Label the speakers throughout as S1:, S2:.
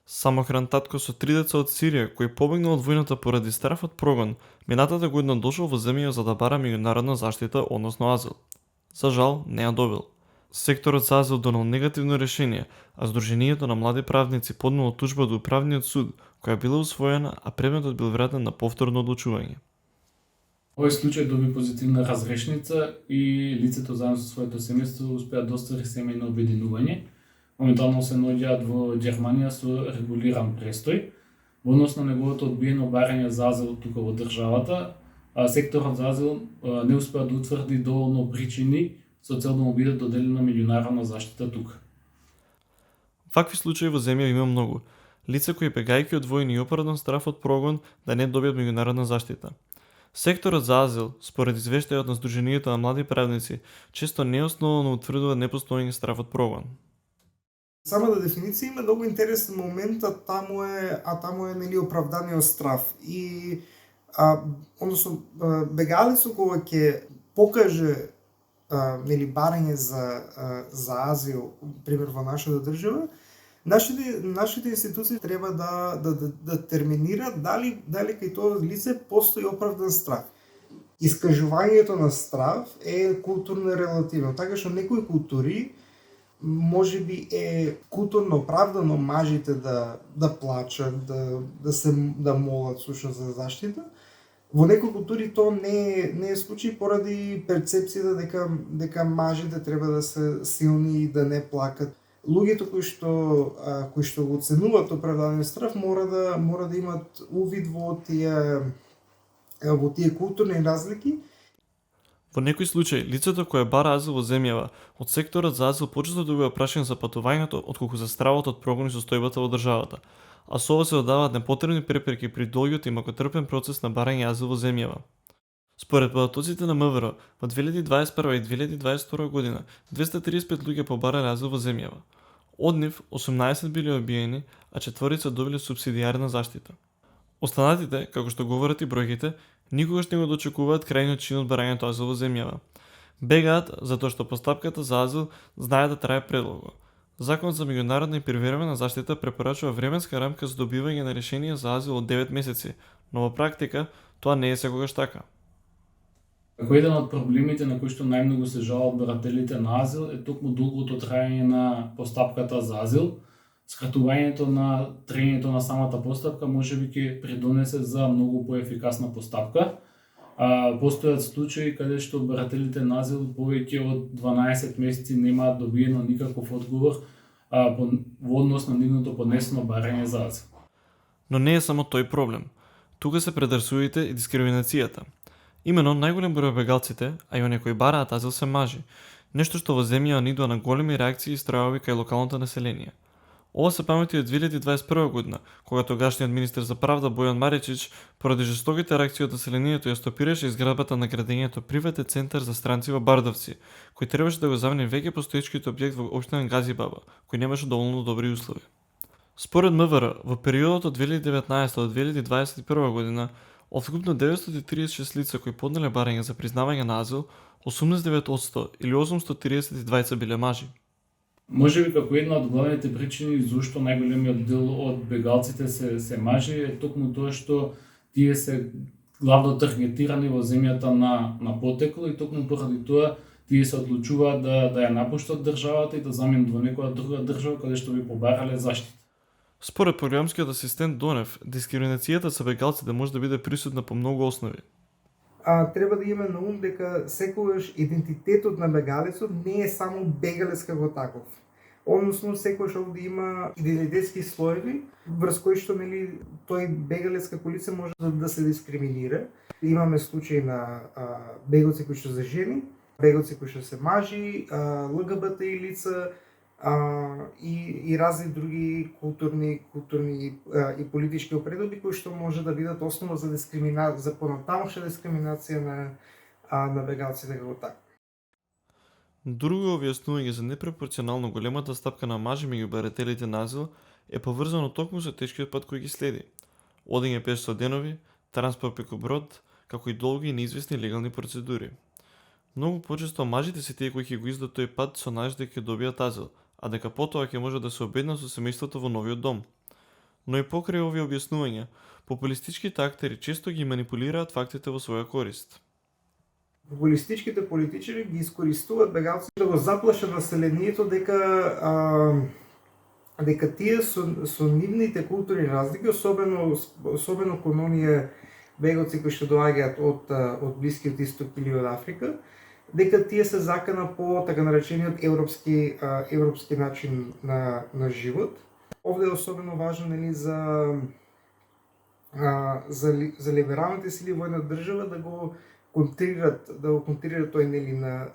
S1: Самохран татко со 3 деца од Сирија, кој побегнал од војната поради страв од прогон, минатата година дошол во земја за да бара меѓународна заштита, односно азил. За жал, не ја добил. Секторот за азил донел негативно решение, а Сдруженијето на млади правници поднело тужба до управниот суд, која била усвоена, а предметот бил вратен на повторно одлучување.
S2: Овој случај доби позитивна разрешница и лицето заедно со своето семејство успеа да остари семејно обединување. Моментално се наоѓаат во Германија со регулиран престој. Во однос на неговото одбиено барање за азил тука во државата, секторот за азил не успеа да утврди доволно причини со цел да му биде доделена меѓународна заштита тука.
S1: Вакви случаи во земја има многу. Лица кои бегајќи од војни и оправдан страф од прогон да не добијат меѓународна заштита. Секторот за азил, според извештајот на Сдруженијето на млади правници, често неосновано утврдува непостоење страф од прогон.
S3: Самата дефиниција има многу интересен момент, таму е нели оправданиот страф и односно бегалецот кога ќе покаже нели барање за азил пример во нашата држава, нашите институции треба да терминираат дали кај тоа лице постои оправдан страф. Искажувањето на страф е културно релативно, така што некои култури може би е културно оправдано мажите да плачат, да молат сушност за заштита. Во некои култури тоа не е случај поради перцепцијата дека мажите треба да се силни и да не плакат. Луѓето кои што го оценуваат оправданиот страф мора да имат увид во тие културни разлики.
S1: Во некој случај, лицето кое бара азил во земјава, од секторот за азил почесто добива прашање за патувањето отколку за стравот од прогон и состојбата во државата, а со ова се додаваат непотребни препреки при долгиот и макотрпен процес на барање азил во земјава. Според податоците на МВР, во 2021 и 2022 година 235 луѓе побарале азил во земјава. Од нив 18 биле одбиени, а 4 добиле субсидијарна заштита. Останатите, како што говорат и бројките, никогаш не го дочекуваат крајниот чин од барањето азил во земјава. Бегаат затоа што постапката за азил знае да трае предолго. Законот за меѓународна и привремена заштита препорачува временска рамка за добивање на решение за азил од 9 месеци, но во практика тоа не е секогаш така.
S2: Како еден од проблемите на кои што најмногу се жалат барателите на азил е токму долгото траење на постапката за азил. Скратувањето на траењето на самата постапка можеби ќе придонесе за многу поефикасна постапка. Постојат случаи каде што барателите на азил повеќе од 12 месеци немаат добиено никаков одговор во однос на нивното поднесено барање за азил.
S1: Но не е само тој проблем. Тука се предрасудите и дискриминацијата. Имено најголем број бегалците, а и оние кои бараат азил се мажи, нешто што во земјава нидува на големи реакции и стравови кај локалното население. Ова се памети од 2021 година, кога тогашниот министер за правда Бојан Маричич поради жестоките реакции од населението ја стопираше изградбата на градењето приватен центар за странци во Бардовци, кој требаше да го замени веќе постоечкиот објект во општина Газибаба, кој немаше доволно добри услови. Според МВР, во периодот од 2019 до 2021 година, од вкупно 936 лица кои поднеле барање за признавање на азил, 89% или 832 биле мажи.
S2: Можеби како една од главните причини зошто најголемиот дел од бегалците се мажи е токму тоа што тие се главно таргетирани во земјата на потекло и токму поради тоа тие се одлучуваат да ја напуштат државата и да заменат во некоја друга држава каде што би побарале заштита.
S1: Според програмскиот асистент Донев, дискриминацијата со бегалците може да биде присутна по многу основи.
S3: Треба да имаме на ум дека секогаш идентитетот на бегалецот не е само бегалец како таков. Односно, секогаш овде има идентитетски слоеви врз кои што нели тој бегалец како лице може да се дискриминира. Имаме случаи на бегалци кои што се жени, бегалци кои што се мажи, ЛГБТ лица и разни други културни и политички опредоби кои што може да бидат основа за понатамошна дискриминација на бегалците како така.
S1: Друго објаснување за непропорционално големата стапка на мажи меѓу барателите на азил е поврзано токму со тешкиот пат кој ги следи. Одење пеш со денови, транспорт преку брод, како и долги и неизвестни легални процедури. Многу почесто мажите се тие кои ќе го издадат тој пат со надежда дека ќе добијат азил, а дека потоа ќе може да се обеднат со семејството во новиот дом. Но и покрај овие објаснувања, популистичките актери често ги манипулираат фактите во своја корист.
S3: Популистичките политичари ги искористуваат бегалците да го заплашат населението дека тие со нивните културни разлики, особено кон оние бегалци кои што доаѓаат од Блискиот Исток или од Африка, дека тие се закана по така наречениот европски начин на живот. Овде е особено важно, нели, за либералните сили во една држава да го контрират тој, нели, на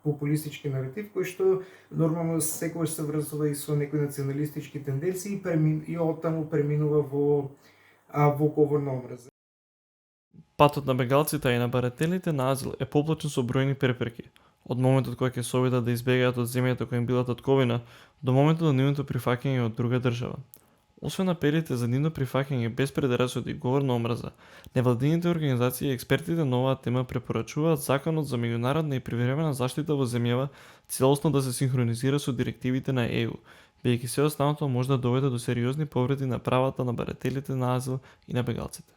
S3: популистички наратив, кој што нормално секогаш се врзува и со некои националистички тенденции и оттаму преминува во говор на омраза.
S1: Патот на бегалците и на барателите на азил е поплачен со бројни препреки, од моментот кога ќе се обидат да избегаат од земјата која им била татковина, до моментот на нивното прифаќање од друга држава. Освен апелите за нивно прифаќање без предрасуди и говор на омраза, невладините организации и експертите на оваа тема препорачуваат законот за меѓународна и привремена заштита во земјава целосно да се синхронизира со директивите на ЕУ, бидејќи се останато може да доведе до сериозни повреди на правата на барателите на азил и на бегалците.